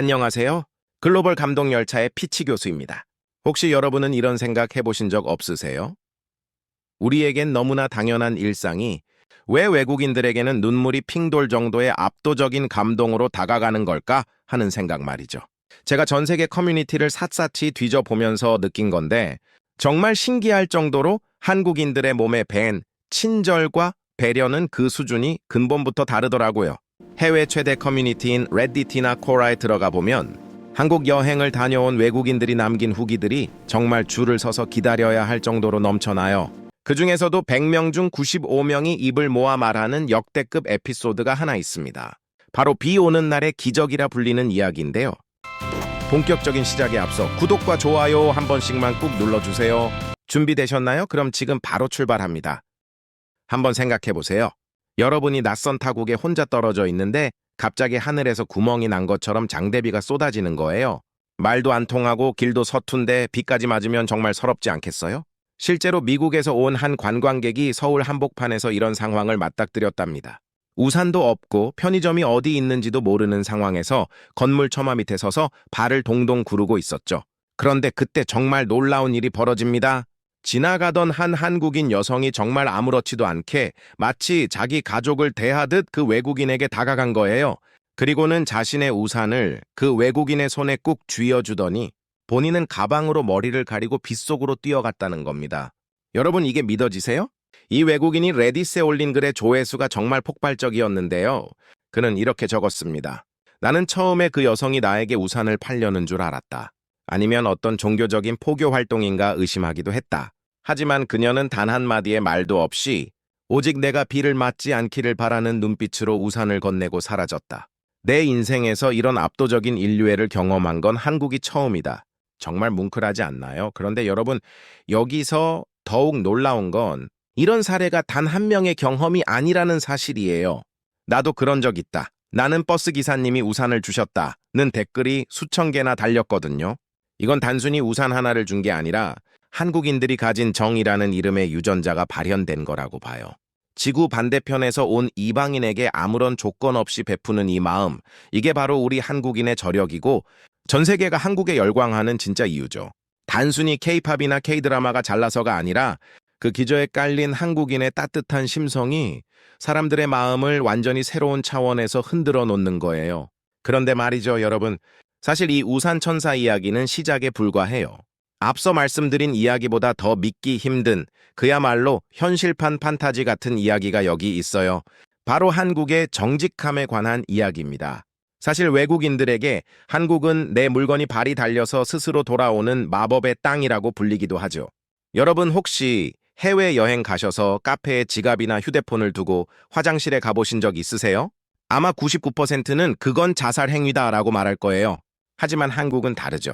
안녕하세요. 글로벌 감동 열차의 피치 교수입니다. 혹시 여러분은 이런 생각 해보신 적 없으세요? 우리에겐 너무나 당연한 일상이 왜 외국인들에게는 눈물이 핑 돌 정도의 압도적인 감동으로 다가가는 걸까 하는 생각 말이죠. 제가 전 세계 커뮤니티를 샅샅이 뒤져보면서 느낀 건데 정말 신기할 정도로 한국인들의 몸에 밴 친절과 배려는 그 수준이 근본부터 다르더라고요. 해외 최대 커뮤니티인 레디티나 코라에 들어가 보면 한국 여행을 다녀온 외국인들이 남긴 후기들이 정말 줄을 서서 기다려야 할 정도로 넘쳐나요. 그 중에서도 100명 중 95명이 입을 모아 말하는 역대급 에피소드가 하나 있습니다. 바로 비 오는 날의 기적이라 불리는 이야기인데요. 본격적인 시작에 앞서 구독과 좋아요 한 번씩만 꾹 눌러주세요. 준비되셨나요? 그럼 지금 바로 출발합니다. 한번 생각해 보세요. 여러분이 낯선 타국에 혼자 떨어져 있는데 갑자기 하늘에서 구멍이 난 것처럼 장대비가 쏟아지는 거예요. 말도 안 통하고 길도 서툰데 비까지 맞으면 정말 서럽지 않겠어요? 실제로 미국에서 온 한 관광객이 서울 한복판에서 이런 상황을 맞닥뜨렸답니다. 우산도 없고 편의점이 어디 있는지도 모르는 상황에서 건물 처마 밑에 서서 발을 동동 구르고 있었죠. 그런데 그때 정말 놀라운 일이 벌어집니다. 지나가던 한 한국인 여성이 정말 아무렇지도 않게 마치 자기 가족을 대하듯 그 외국인에게 다가간 거예요. 그리고는 자신의 우산을 그 외국인의 손에 꾹 쥐어주더니 본인은 가방으로 머리를 가리고 빗속으로 뛰어갔다는 겁니다. 여러분 이게 믿어지세요? 이 외국인이 레딧에 올린 글의 조회수가 정말 폭발적이었는데요. 그는 이렇게 적었습니다. 나는 처음에 그 여성이 나에게 우산을 팔려는 줄 알았다. 아니면 어떤 종교적인 포교 활동인가 의심하기도 했다. 하지만 그녀는 단 한마디의 말도 없이 오직 내가 비를 맞지 않기를 바라는 눈빛으로 우산을 건네고 사라졌다. 내 인생에서 이런 압도적인 인류애를 경험한 건 한국이 처음이다. 정말 뭉클하지 않나요? 그런데 여러분, 여기서 더욱 놀라운 건 이런 사례가 단 한 명의 경험이 아니라는 사실이에요. 나도 그런 적 있다. 나는 버스 기사님이 우산을 주셨다는 댓글이 수천 개나 달렸거든요. 이건 단순히 우산 하나를 준 게 아니라 한국인들이 가진 정이라는 이름의 유전자가 발현된 거라고 봐요. 지구 반대편에서 온 이방인에게 아무런 조건 없이 베푸는 이 마음, 이게 바로 우리 한국인의 저력이고 전 세계가 한국에 열광하는 진짜 이유죠. 단순히 K-팝이나 K-드라마가 잘나서가 아니라 그 기저에 깔린 한국인의 따뜻한 심성이 사람들의 마음을 완전히 새로운 차원에서 흔들어 놓는 거예요. 그런데 말이죠, 여러분. 사실 이 우산 천사 이야기는 시작에 불과해요. 앞서 말씀드린 이야기보다 더 믿기 힘든 그야말로 현실판 판타지 같은 이야기가 여기 있어요. 바로 한국의 정직함에 관한 이야기입니다. 사실 외국인들에게 한국은 내 물건이 발이 달려서 스스로 돌아오는 마법의 땅이라고 불리기도 하죠. 여러분 혹시 해외여행 가셔서 카페에 지갑이나 휴대폰을 두고 화장실에 가보신 적 있으세요? 아마 99%는 그건 자살 행위다라고 말할 거예요. 하지만 한국은 다르죠.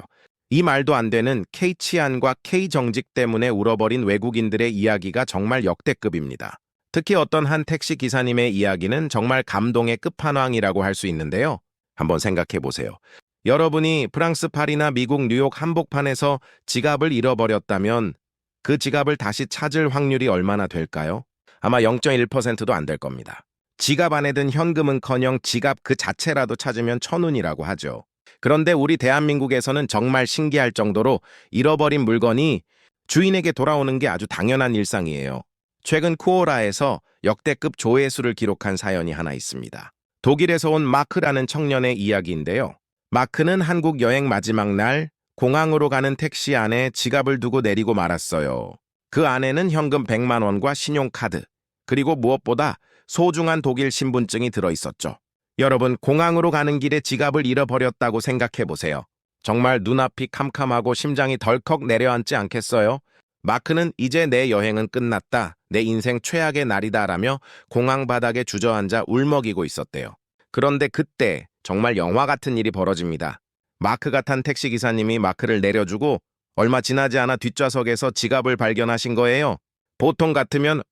이 말도 안 되는 K치안과 K정직 때문에 울어버린 외국인들의 이야기가 정말 역대급입니다. 특히 어떤 한 택시 기사님의 이야기는 정말 감동의 끝판왕이라고 할 수 있는데요. 한번 생각해 보세요. 여러분이 프랑스 파리나 미국 뉴욕 한복판에서 지갑을 잃어버렸다면 그 지갑을 다시 찾을 확률이 얼마나 될까요? 아마 0.1%도 안 될 겁니다. 지갑 안에 든 현금은커녕 지갑 그 자체라도 찾으면 천운이라고 하죠. 그런데 우리 대한민국에서는 정말 신기할 정도로 잃어버린 물건이 주인에게 돌아오는 게 아주 당연한 일상이에요. 최근 쿠오라에서 역대급 조회수를 기록한 사연이 하나 있습니다. 독일에서 온 마크라는 청년의 이야기인데요. 마크는 한국 여행 마지막 날 공항으로 가는 택시 안에 지갑을 두고 내리고 말았어요. 그 안에는 현금 100만 원과 신용카드, 그리고 무엇보다 소중한 독일 신분증이 들어있었죠. 여러분, 공항으로 가는 길에 지갑을 잃어버렸다고 생각해보세요. 정말 눈앞이 캄캄하고 심장이 덜컥 내려앉지 않겠어요? 마크는 이제 내 여행은 끝났다, 내 인생 최악의 날이다라며 공항 바닥에 주저앉아 울먹이고 있었대요. 그런데 그때 정말 영화 같은 일이 벌어집니다. 마크가 탄 택시기사님이 마크를 내려주고 얼마 지나지 않아 뒷좌석에서 지갑을 발견하신 거예요. 보통 같으면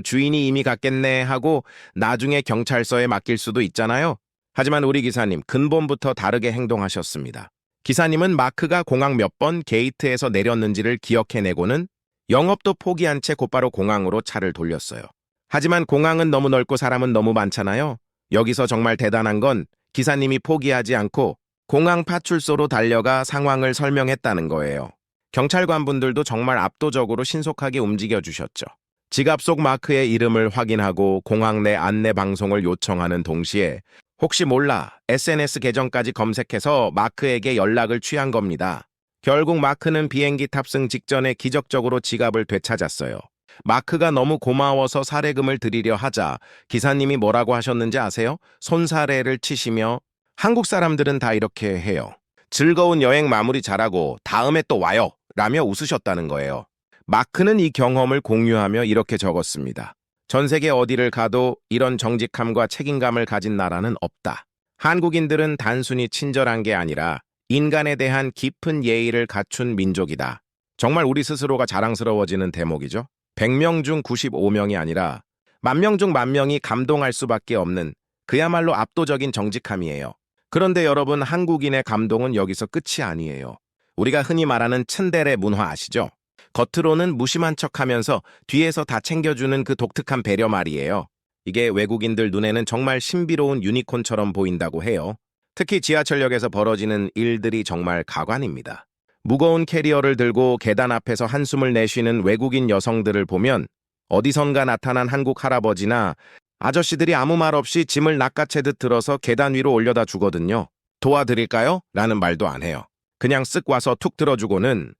주인이 이미 갔겠네 하고 나중에 경찰서에 맡길 수도 있잖아요. 하지만 우리 기사님 근본부터 다르게 행동하셨습니다. 기사님은 마크가 공항 몇 번 게이트에서 내렸는지를 기억해내고는 영업도 포기한 채 곧바로 공항으로 차를 돌렸어요. 하지만 공항은 너무 넓고 사람은 너무 많잖아요. 여기서 정말 대단한 건 기사님이 포기하지 않고 공항 파출소로 달려가 상황을 설명했다는 거예요. 경찰관분들도 정말 압도적으로 신속하게 움직여 주셨죠. 지갑 속 마크의 이름을 확인하고 공항 내 안내 방송을 요청하는 동시에 혹시 몰라 SNS 계정까지 검색해서 마크에게 연락을 취한 겁니다. 결국 마크는 비행기 탑승 직전에 기적적으로 지갑을 되찾았어요. 마크가 너무 고마워서 사례금을 드리려 하자 기사님이 뭐라고 하셨는지 아세요? 손사래를 치시며 한국 사람들은 다 이렇게 해요. 즐거운 여행 마무리 잘하고 다음에 또 와요 라며 웃으셨다는 거예요. 마크는 이 경험을 공유하며 이렇게 적었습니다. 전 세계 어디를 가도 이런 정직함과 책임감을 가진 나라는 없다. 한국인들은 단순히 친절한 게 아니라 인간에 대한 깊은 예의를 갖춘 민족이다. 정말 우리 스스로가 자랑스러워지는 대목이죠. 100명 중 95명이 아니라 10,000명 중 10,000명이 감동할 수밖에 없는 그야말로 압도적인 정직함이에요. 그런데 여러분, 한국인의 감동은 여기서 끝이 아니에요. 우리가 흔히 말하는 츤데레 문화 아시죠? 겉으로는 무심한 척하면서 뒤에서 다 챙겨주는 그 독특한 배려 말이에요. 이게 외국인들 눈에는 정말 신비로운 유니콘처럼 보인다고 해요. 특히 지하철역에서 벌어지는 일들이 정말 가관입니다. 무거운 캐리어를 들고 계단 앞에서 한숨을 내쉬는 외국인 여성들을 보면 어디선가 나타난 한국 할아버지나 아저씨들이 아무 말 없이 짐을 낚아채듯 들어서 계단 위로 올려다 주거든요. 도와드릴까요? 라는 말도 안 해요. 그냥 쓱 와서 툭 들어주고는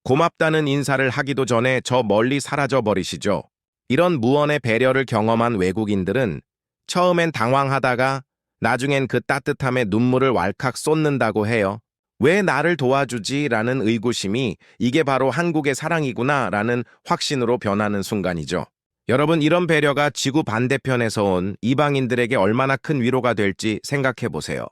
고맙다는 인사를 하기도 전에 저 멀리 사라져 버리시죠. 이런 무언의 배려를 경험한 외국인들은 처음엔 당황하다가 나중엔 그 따뜻함에 눈물을 왈칵 쏟는다고 해요. 왜 나를 도와주지? 라는 의구심이 이게 바로 한국의 사랑이구나 라는 확신으로 변하는 순간이죠. 여러분, 이런 배려가 지구 반대편에서 온 이방인들에게 얼마나 큰 위로가 될지 생각해 보세요.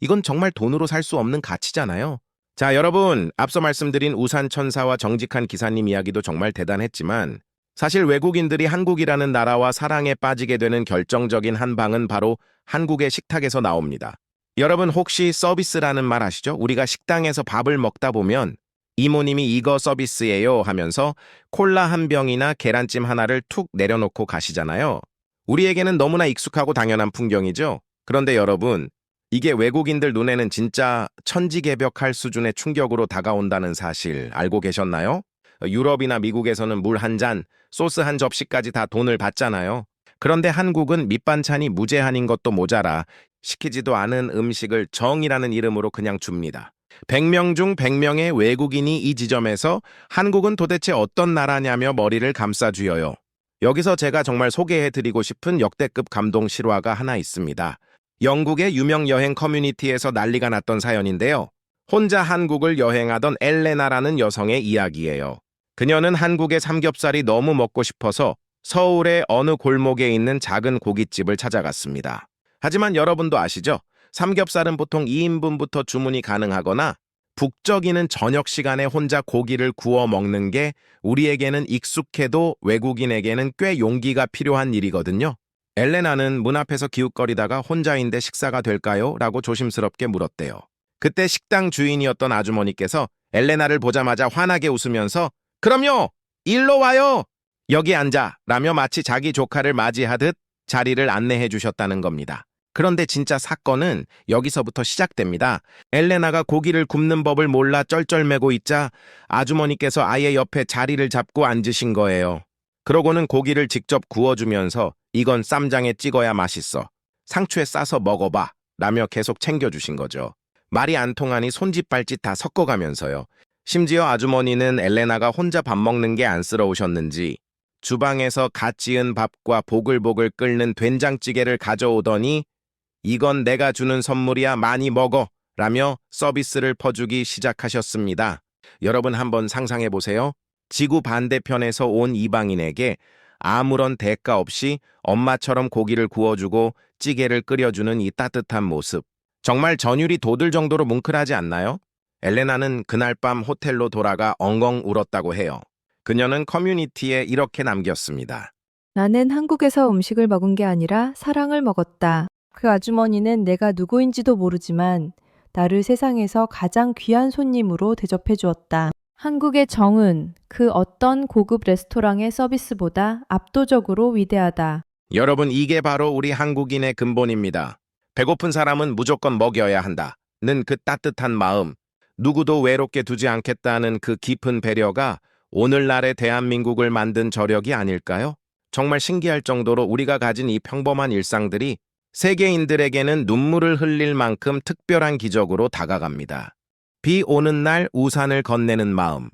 이건 정말 돈으로 살 수 없는 가치잖아요. 자, 여러분, 앞서 말씀드린 우산 천사와 정직한 기사님 이야기도 정말 대단했지만 사실 외국인들이 한국이라는 나라와 사랑에 빠지게 되는 결정적인 한 방은 바로 한국의 식탁에서 나옵니다. 여러분, 혹시 서비스라는 말 아시죠? 우리가 식당에서 밥을 먹다 보면 이모님이 이거 서비스예요 하면서 콜라 한 병이나 계란찜 하나를 툭 내려놓고 가시잖아요. 우리에게는 너무나 익숙하고 당연한 풍경이죠. 그런데 여러분, 이게 외국인들 눈에는 진짜 천지개벽할 수준의 충격으로 다가온다는 사실 알고 계셨나요? 유럽이나 미국에서는 물 한 잔, 소스 한 접시까지 다 돈을 받잖아요. 그런데 한국은 밑반찬이 무제한인 것도 모자라 시키지도 않은 음식을 정이라는 이름으로 그냥 줍니다. 100명 중 100명의 외국인이 이 지점에서 한국은 도대체 어떤 나라냐며 머리를 감싸쥐어요. 여기서 제가 정말 소개해드리고 싶은 역대급 감동 실화가 하나 있습니다. 영국의 유명 여행 커뮤니티에서 난리가 났던 사연인데요. 혼자 한국을 여행하던 엘레나라는 여성의 이야기예요. 그녀는 한국의 삼겹살이 너무 먹고 싶어서 서울의 어느 골목에 있는 작은 고깃집을 찾아갔습니다. 하지만 여러분도 아시죠? 삼겹살은 보통 2인분부터 주문이 가능하거나 북적이는 저녁 시간에 혼자 고기를 구워 먹는 게 우리에게는 익숙해도 외국인에게는 꽤 용기가 필요한 일이거든요. 엘레나는 문 앞에서 기웃거리다가 혼자인데 식사가 될까요? 라고 조심스럽게 물었대요. 그때 식당 주인이었던 아주머니께서 엘레나를 보자마자 환하게 웃으면서 그럼요! 일로 와요! 여기 앉아! 라며 마치 자기 조카를 맞이하듯 자리를 안내해 주셨다는 겁니다. 그런데 진짜 사건은 여기서부터 시작됩니다. 엘레나가 고기를 굽는 법을 몰라 쩔쩔매고 있자 아주머니께서 아예 옆에 자리를 잡고 앉으신 거예요. 그러고는 고기를 직접 구워주면서 이건 쌈장에 찍어야 맛있어. 상추에 싸서 먹어봐. 라며 계속 챙겨주신 거죠. 말이 안 통하니 손짓발짓 다 섞어가면서요. 심지어 아주머니는 엘레나가 혼자 밥 먹는 게 안쓰러우셨는지 주방에서 갓 지은 밥과 보글보글 끓는 된장찌개를 가져오더니 이건 내가 주는 선물이야 많이 먹어 라며 서비스를 퍼주기 시작하셨습니다. 여러분 한번 상상해 보세요. 지구 반대편에서 온 이방인에게 아무런 대가 없이 엄마처럼 고기를 구워주고 찌개를 끓여주는 이 따뜻한 모습. 정말 전율이 돋을 정도로 뭉클하지 않나요? 엘레나는 그날 밤 호텔로 돌아가 엉엉 울었다고 해요. 그녀는 커뮤니티에 이렇게 남겼습니다. 나는 한국에서 음식을 먹은 게 아니라 사랑을 먹었다. 그 아주머니는 내가 누구인지도 모르지만 나를 세상에서 가장 귀한 손님으로 대접해 주었다. 한국의 정은 그 어떤 고급 레스토랑의 서비스보다 압도적으로 위대하다. 여러분, 이게 바로 우리 한국인의 근본입니다. 배고픈 사람은 무조건 먹여야 한다. 그 따뜻한 마음, 누구도 외롭게 두지 않겠다는 그 깊은 배려가 오늘날의 대한민국을 만든 저력이 아닐까요? 정말 신기할 정도로 우리가 가진 이 평범한 일상들이 세계인들에게는 눈물을 흘릴 만큼 특별한 기적으로 다가갑니다. 비 오는 날 우산을 건네는 마음,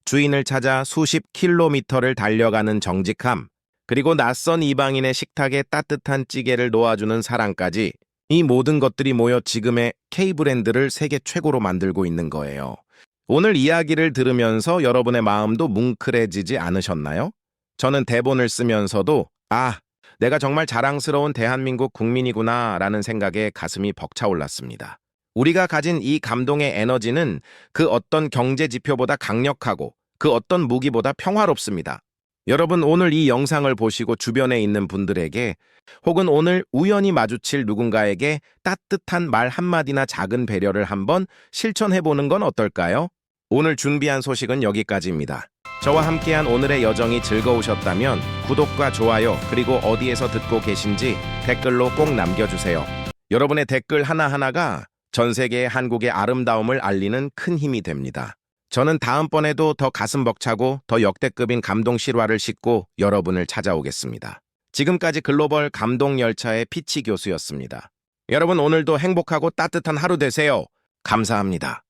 주인을 찾아 수십 킬로미터를 달려가는 정직함, 그리고 낯선 이방인의 식탁에 따뜻한 찌개를 놓아주는 사랑까지 이 모든 것들이 모여 지금의 K브랜드를 세계 최고로 만들고 있는 거예요. 오늘 이야기를 들으면서 여러분의 마음도 뭉클해지지 않으셨나요? 저는 대본을 쓰면서도 내가 정말 자랑스러운 대한민국 국민이구나 라는 생각에 가슴이 벅차올랐습니다. 우리가 가진 이 감동의 에너지는 그 어떤 경제 지표보다 강력하고 그 어떤 무기보다 평화롭습니다. 여러분 오늘 이 영상을 보시고 주변에 있는 분들에게 혹은 오늘 우연히 마주칠 누군가에게 따뜻한 말 한마디나 작은 배려를 한번 실천해보는 건 어떨까요? 오늘 준비한 소식은 여기까지입니다. 저와 함께한 오늘의 여정이 즐거우셨다면 구독과 좋아요 그리고 어디에서 듣고 계신지 댓글로 꼭 남겨주세요. 여러분의 댓글 하나하나가 전 세계의 한국의 아름다움을 알리는 큰 힘이 됩니다. 저는 다음번에도 더 가슴 벅차고 더 역대급인 감동 실화를 싣고 여러분을 찾아오겠습니다. 지금까지 글로벌 감동 열차의 피치 교수였습니다. 여러분 오늘도 행복하고 따뜻한 하루 되세요. 감사합니다.